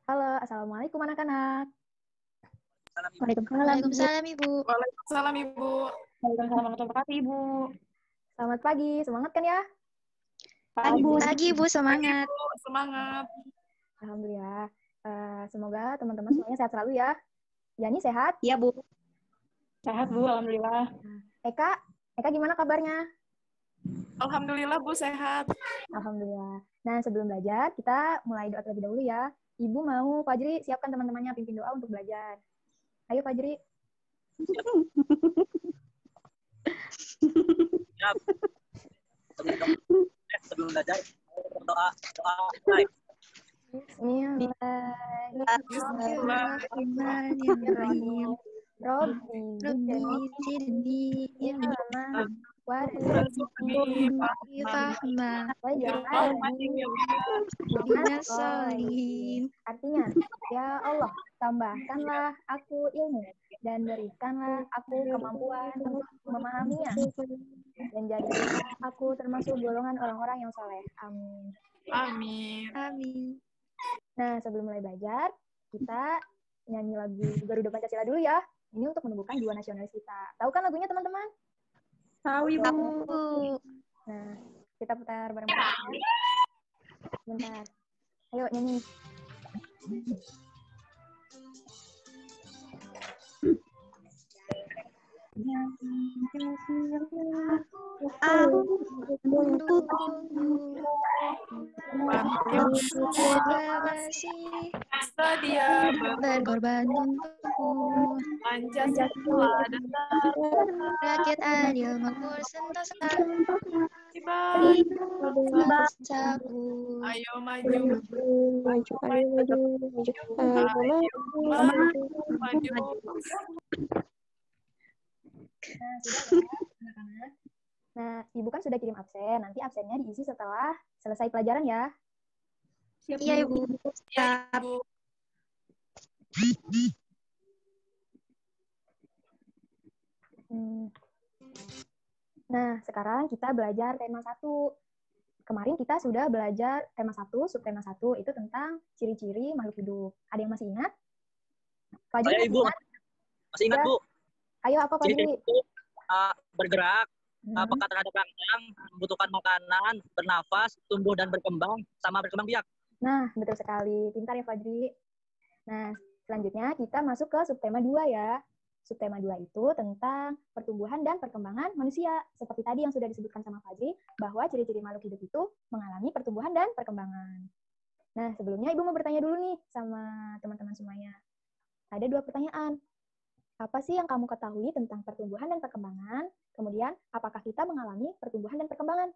Halo, Assalamualaikum anak-anak. Waalaikumsalam, Waalaikumsalam, Ibu. Waalaikumsalam, Ibu. Waalaikumsalam warahmatullahi wabarakatuh, Ibu. Selamat pagi, semangat kan ya? Pagi, Ibu, semangat. Ibu, semangat. Alhamdulillah. Semoga teman-teman semuanya sehat selalu ya. Yani sehat? Iya, Bu. Sehat, Bu. Alhamdulillah. Eka gimana kabarnya? Alhamdulillah, Bu, sehat. Alhamdulillah. Nah, sebelum belajar, kita mulai doa terlebih dahulu ya. Ibu mau Fajri siapkan teman-temannya pimpin doa untuk belajar. Ayo Fajri. Siap. Sebelum belajar, doa baik. Bismillahirrahmanirrahim. Rabbi zidni ilma Warzuqni fahma waj'alni minas sholihin. Artinya, ya Allah, tambahkanlah aku ilmu dan berikanlah aku kemampuan untuk memahaminya. Dan jadikanlah aku termasuk golongan orang-orang yang soleh. Amin. Amin. Amin. Nah, sebelum mulai belajar, kita nyanyi lagu Garuda Pancasila dulu ya. Ini untuk menumbuhkan jiwa nasionalis kita. Tahu kan lagunya, teman-teman? Tahu, Ibu. Nah, kita putar bareng-bareng. Bentar. Ayo, nyanyi. Sedia berkorban untukmu. Pancasila adalah Rakyat adil makmur sentosa. Bangsaku. Ayo maju. Nah, Ibu kan sudah kirim absen. Nanti absennya diisi setelah selesai pelajaran ya. Iya, Ibu. Ya, Ibu. Nah, sekarang kita belajar tema 1. Kemarin kita sudah belajar tema 1, subtema 1, itu tentang ciri-ciri makhluk hidup. Ada yang masih ingat? Fajri, Saya, Ibu. Masih ingat, ya. Bu? Ayo, apa Fajri? Ciri itu bergerak, apakah terhadap rangsang, membutuhkan makanan, bernafas, tumbuh dan berkembang, sama berkembang biak. Nah, betul sekali. Pintar ya, Fajri. Nah, selanjutnya kita masuk ke subtema 2 ya. Subtema 2 itu tentang pertumbuhan dan perkembangan manusia. Seperti tadi yang sudah disebutkan sama Fajri, bahwa ciri-ciri makhluk hidup itu mengalami pertumbuhan dan perkembangan. Nah, sebelumnya Ibu mau bertanya dulu nih sama teman-teman semuanya. Ada 2 pertanyaan. Apa sih yang kamu ketahui tentang pertumbuhan dan perkembangan? Kemudian, apakah kita mengalami pertumbuhan dan perkembangan?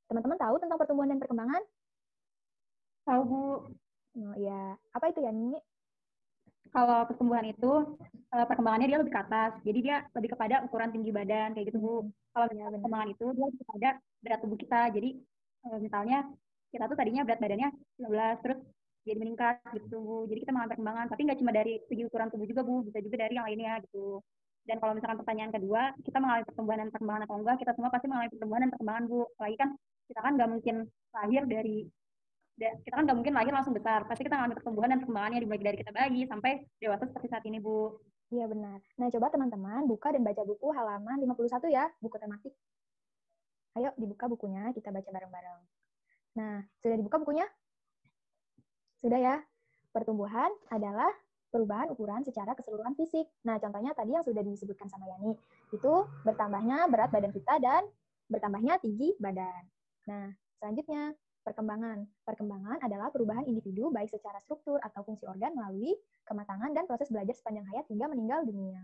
Teman-teman tahu tentang pertumbuhan dan perkembangan? Tahu, Bu. Oh, ya. Apa itu ya, Nini? Kalau pertumbuhan itu, perkembangannya dia lebih ke atas. Jadi dia lebih kepada ukuran tinggi badan, kayak gitu, Bu. Kalau misalnya perkembangan itu, dia lebih kepada berat tubuh kita. Jadi, misalnya, kita tuh tadinya berat badannya 15, terus jadi meningkat, gitu, Bu. Jadi kita mengalami perkembangan. Tapi nggak cuma dari segi ukuran tubuh juga, Bu. Bisa juga dari yang lainnya, gitu. Dan kalau misalkan pertanyaan kedua, kita mengalami pertumbuhan dan perkembangan atau enggak, kita semua pasti mengalami pertumbuhan dan perkembangan, Bu. Apalagi kan, kita kan nggak mungkin lahir dari kita kan nggak mungkin lahir langsung besar. Pasti kita mengalami pertumbuhan dan perkembangannya dimulai dari kita bayi sampai dewasa seperti saat ini, Bu. Iya, benar. Nah, coba teman-teman buka dan baca buku halaman 51 ya, buku tematik. Ayo dibuka bukunya, kita baca bareng-bareng. Nah, sudah dibuka bukunya? Sudah ya. Pertumbuhan adalah perubahan ukuran secara keseluruhan fisik. Nah, contohnya tadi yang sudah disebutkan sama Yani, itu bertambahnya berat badan kita dan bertambahnya tinggi badan. Nah, selanjutnya, perkembangan. Perkembangan adalah perubahan individu baik secara struktur atau fungsi organ melalui kematangan dan proses belajar sepanjang hayat hingga meninggal dunia.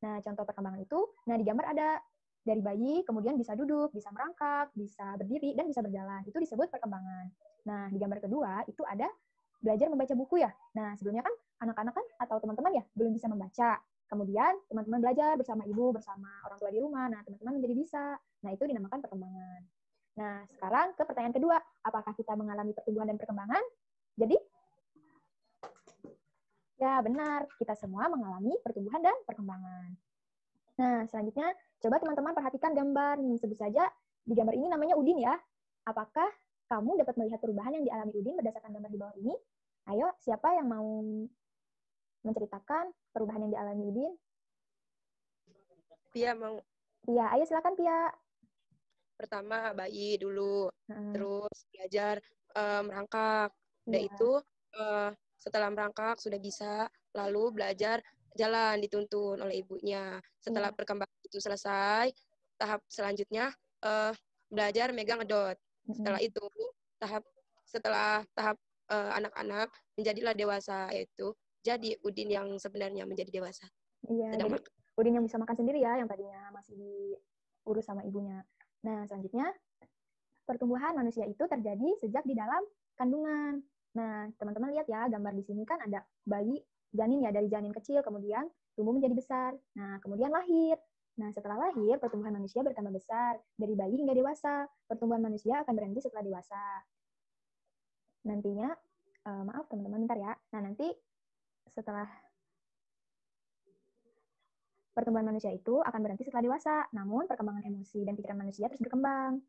Nah, contoh perkembangan itu, nah di gambar ada dari bayi, kemudian bisa duduk, bisa merangkak, bisa berdiri, dan bisa berjalan. Itu disebut perkembangan. Nah, di gambar kedua, itu ada belajar membaca buku ya. Nah, sebelumnya kan anak-anak kan atau teman-teman ya belum bisa membaca. Kemudian teman-teman belajar bersama ibu, bersama orang tua di rumah. Nah, teman-teman menjadi bisa. Nah, itu dinamakan perkembangan. Nah, sekarang ke pertanyaan kedua. Apakah kita mengalami pertumbuhan dan perkembangan? Jadi, ya benar. Kita semua mengalami pertumbuhan dan perkembangan. Nah, selanjutnya, coba teman-teman perhatikan gambar. Nih, sebut saja di gambar ini namanya Udin ya. Apakah kamu dapat melihat perubahan yang dialami Udin berdasarkan gambar di bawah ini? Ayo, siapa yang mau menceritakan perubahan yang dialami Udin? Pia mau. Pia, ayo silakan Pia. Pertama bayi dulu, terus belajar merangkak. Udah Iya. itu setelah merangkak sudah bisa, lalu belajar jalan dituntun oleh ibunya. Setelah perkembangan itu selesai, tahap selanjutnya belajar megang ngedot. Setelah itu setelah tahap anak-anak menjadilah dewasa, yaitu jadi Udin yang sebenarnya menjadi dewasa. Iya, jadi Udin yang bisa makan sendiri ya, yang tadinya masih diurus sama ibunya. Nah, selanjutnya pertumbuhan manusia itu terjadi sejak di dalam kandungan. Nah, teman-teman lihat ya, gambar di sini kan ada bayi, janin ya, dari janin kecil, kemudian tumbuh menjadi besar. Nah, kemudian lahir. Nah, setelah lahir, pertumbuhan manusia bertambah besar. Dari bayi hingga dewasa. Pertumbuhan manusia akan berhenti setelah dewasa. Nantinya, maaf teman-teman, bentar ya. Nah, nanti setelah pertumbuhan manusia itu akan berhenti setelah dewasa. Namun, perkembangan emosi dan pikiran manusia terus berkembang.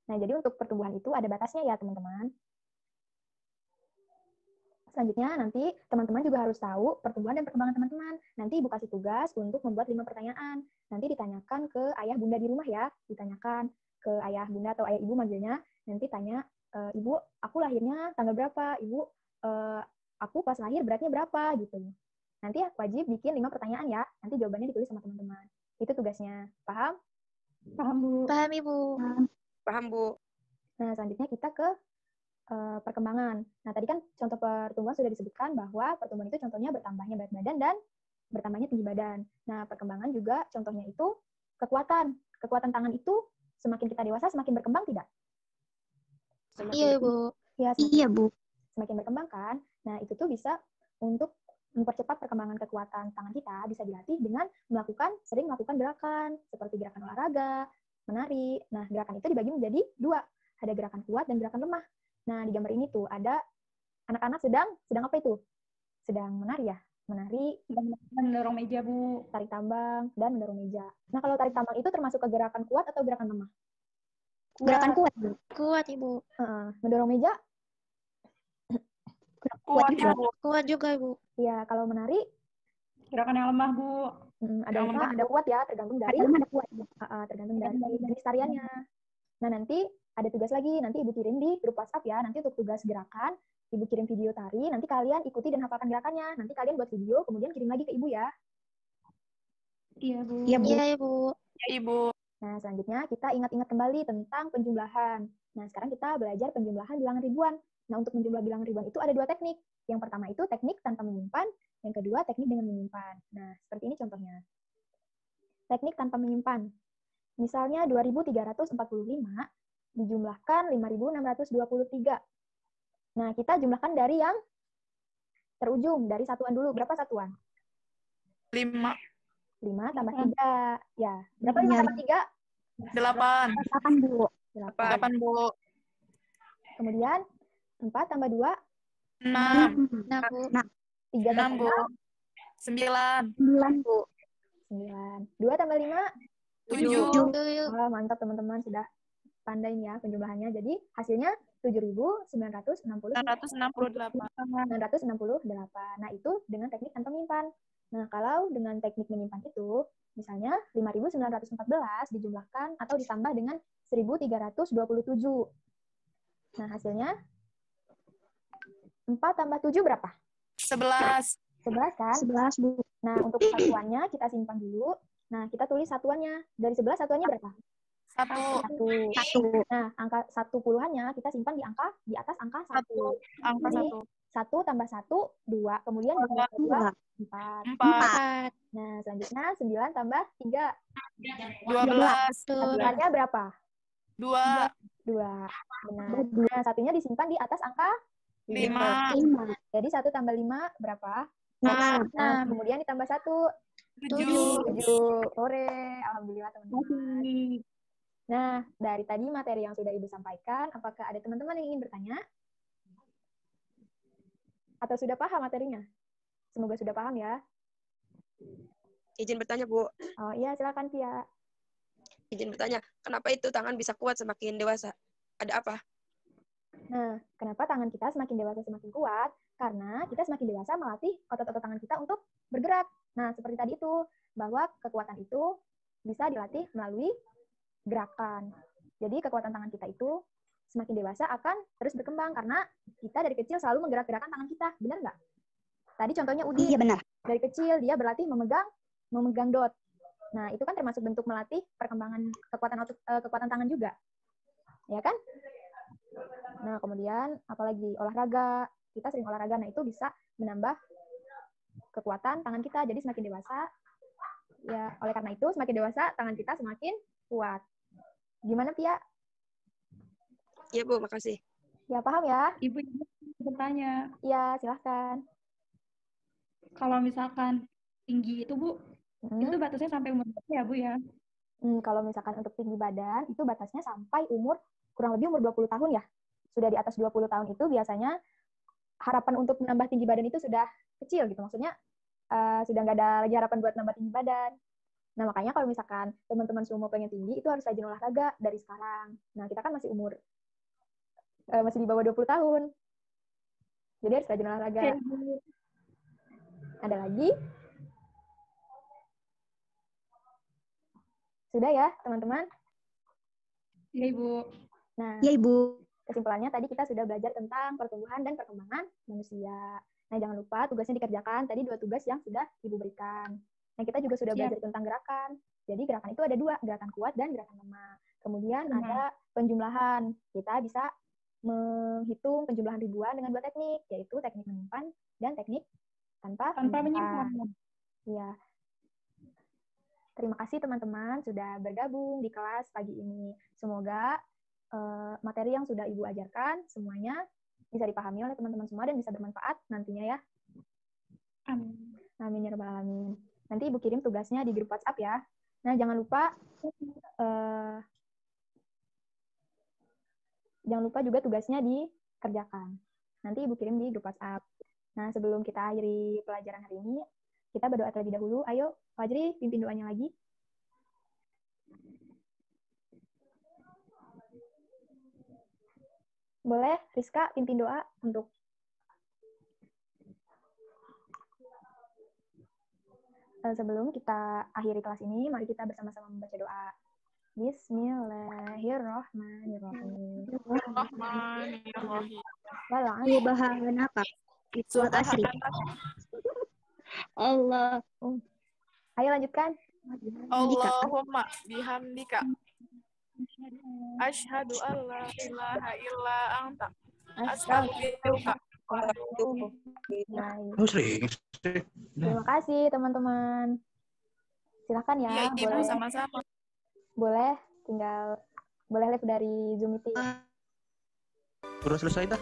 Nah, jadi untuk pertumbuhan itu ada batasnya ya, teman-teman. Selanjutnya, nanti teman-teman juga harus tahu pertumbuhan dan perkembangan teman-teman. Nanti Ibu kasih tugas untuk membuat 5 pertanyaan. Nanti ditanyakan ke ayah bunda di rumah ya. Ditanyakan ke ayah bunda atau ayah ibu manggilnya. Nanti tanya, Ibu, aku lahirnya tanggal berapa? Ibu, aku pas lahir beratnya berapa? Gitu. Nanti wajib bikin 5 pertanyaan ya. Nanti jawabannya ditulis sama teman-teman. Itu tugasnya. Paham? Paham, Bu. Paham, Ibu. Paham, Bu. Nah, selanjutnya kita ke perkembangan. Nah, tadi kan contoh pertumbuhan sudah disebutkan bahwa pertumbuhan itu contohnya bertambahnya berat badan dan bertambahnya tinggi badan. Nah, perkembangan juga contohnya itu kekuatan. Kekuatan tangan itu semakin kita dewasa semakin berkembang tidak? Iya, Bu. Ya, Iya, Bu. semakin berkembang kan? Nah, itu tuh bisa untuk mempercepat perkembangan kekuatan tangan kita bisa dilatih dengan sering melakukan gerakan seperti gerakan olahraga, menari. Nah, gerakan itu dibagi menjadi 2. Ada gerakan kuat dan gerakan lemah. Nah, di gambar ini tuh ada anak-anak sedang apa itu? Sedang menari ya? Menari, mendorong meja, Bu. tarik tambang, dan mendorong meja. Nah, kalau tarik tambang itu termasuk ke gerakan kuat atau gerakan lemah? Gerakan kuat, Bu. Kuat, Ibu. Mendorong meja? Kuat, Ibu. Kuat juga, Ibu. Ya, kalau menari? Gerakan yang lemah, Bu. Ada lemah, ada kuat ya, tergantung dari tergantung dari jenis tariannya. Nah, nanti ada tugas lagi, nanti Ibu kirim di grup WhatsApp ya. Nanti untuk tugas gerakan, Ibu kirim video tari, nanti kalian ikuti dan hafalkan gerakannya. Nanti kalian buat video, kemudian kirim lagi ke Ibu ya. Iya, Bu. Iya, Ibu. Ya, Ibu. Nah, selanjutnya kita ingat-ingat kembali tentang penjumlahan. Nah, sekarang kita belajar penjumlahan bilangan ribuan. Nah, untuk menjumlah bilangan ribuan itu ada 2 teknik. Yang pertama itu teknik tanpa menyimpan, yang kedua teknik dengan menyimpan. Nah, seperti ini contohnya. Teknik tanpa menyimpan. Misalnya 2345 dijumlahkan 5623. Nah, kita jumlahkan dari yang terujung, dari satuan dulu. Berapa satuan? 5. 5 tambah 3. Ya, berapa 5 tambah 3? 8. 8, Bu. 8, Bu. Kemudian 4 tambah 2? 6. Nah, Bu. 3 6, tambah Bu. 9. 9, Bu. 9. 2 tambah 5? 7. Wah, mantap teman-teman, sudah pandai ya penjumlahannya. Jadi hasilnya 7.968. 968. Nah, itu dengan teknik tanpa menyimpan. Nah, kalau dengan teknik menyimpan itu, misalnya 5.914 dijumlahkan atau ditambah dengan 1.327. Nah, hasilnya 4 tambah 7 berapa? 11. 11 kan? 11, Bu. Nah, untuk satuannya kita simpan dulu. Nah, kita tulis satuannya. Dari 11 satuannya berapa? 1. 1. Nah, angka 1 puluhannya kita simpan di atas angka 1. Angka Jadi, 1. 1 tambah 1, 2. Kemudian 2 tambah 2, 4. 4. Nah, selanjutnya 9 tambah 3. 12. Satuannya berapa? 2. 2. Benar. Nah, satunya disimpan di atas angka 5. Jadi 1 tambah 5 berapa? 6. Nah, kemudian ditambah 1, 7. 7. Ore, alhamdulillah teman-teman. Nah, dari tadi materi yang sudah Ibu sampaikan, apakah ada teman-teman yang ingin bertanya? Atau sudah paham materinya? Semoga sudah paham ya. Izin bertanya, Bu. Oh iya, silakan Pia. Izin bertanya, kenapa itu tangan bisa kuat semakin dewasa? Ada apa? Nah, kenapa tangan kita semakin dewasa semakin kuat? Karena kita semakin dewasa melatih otot-otot tangan kita untuk bergerak. Nah, seperti tadi itu, bahwa kekuatan itu bisa dilatih melalui gerakan. Jadi, kekuatan tangan kita itu semakin dewasa akan terus berkembang karena kita dari kecil selalu menggerak-gerakkan tangan kita. Benar nggak? Tadi contohnya Udin. Iya benar. Dari kecil dia berlatih memegang dot. Nah, itu kan termasuk bentuk melatih perkembangan kekuatan tangan juga. Ya kan? Nah, kemudian apalagi olahraga. Kita sering olahraga, nah itu bisa menambah kekuatan tangan kita. Jadi semakin dewasa, ya oleh karena itu semakin dewasa tangan kita semakin kuat. Gimana, Pia? Iya, Bu, makasih. Ya, paham ya? Ibu bertanya, Ya, silahkan. kalau misalkan tinggi itu Bu, itu batasnya sampai umur berapa ya Bu ya? Kalau misalkan untuk tinggi badan, itu batasnya sampai kurang lebih umur 20 tahun ya. Sudah di atas 20 tahun itu biasanya harapan untuk menambah tinggi badan itu sudah kecil gitu. Maksudnya sudah nggak ada lagi harapan buat nambah tinggi badan. Nah, makanya kalau misalkan teman-teman semua pengen tinggi, itu harus rajin olahraga dari sekarang. Nah, kita kan masih masih di bawah 20 tahun. Jadi harus rajin olahraga. Ada lagi? Sudah ya, teman-teman? Iya, Ibu. Nah, Iya, Ibu. kesimpulannya tadi kita sudah belajar tentang pertumbuhan dan perkembangan manusia. Nah, jangan lupa tugasnya dikerjakan. Tadi 2 tugas yang sudah Ibu berikan. Nah, kita juga sudah belajar tentang gerakan. Jadi gerakan itu ada 2, gerakan kuat dan gerakan lemah. Kemudian ada penjumlahan. Kita bisa menghitung penjumlahan ribuan dengan 2 teknik, yaitu teknik menyimpan dan teknik tanpa menyimpan. Ya. Terima kasih teman-teman sudah bergabung di kelas pagi ini. Semoga materi yang sudah Ibu ajarkan semuanya bisa dipahami oleh teman-teman semua dan bisa bermanfaat nantinya ya. Amin. Amin ya rabbal alamin. Nanti Ibu kirim tugasnya di grup WhatsApp ya. Nah, jangan lupa juga tugasnya dikerjakan. Nanti Ibu kirim di grup WhatsApp. Nah, sebelum kita akhiri pelajaran hari ini, kita berdoa terlebih dahulu. Ayo, Fajri, pimpin doanya lagi. Boleh, Rizka, pimpin doa untuk sebelum kita akhiri kelas ini, mari kita bersama-sama membaca doa. Bismillahirrahmanirrahim. Bahan apa? Surat asri. Allah. Ayo lanjutkan. Allahumma bihamdika. Asyhadu an la ilaha illa anta. Astaghfiruka. Terima kasih teman-teman. Silakan ya. Iya, Ibu, boleh. sama-sama. Boleh live dari Zoom meeting. Udah selesai dah.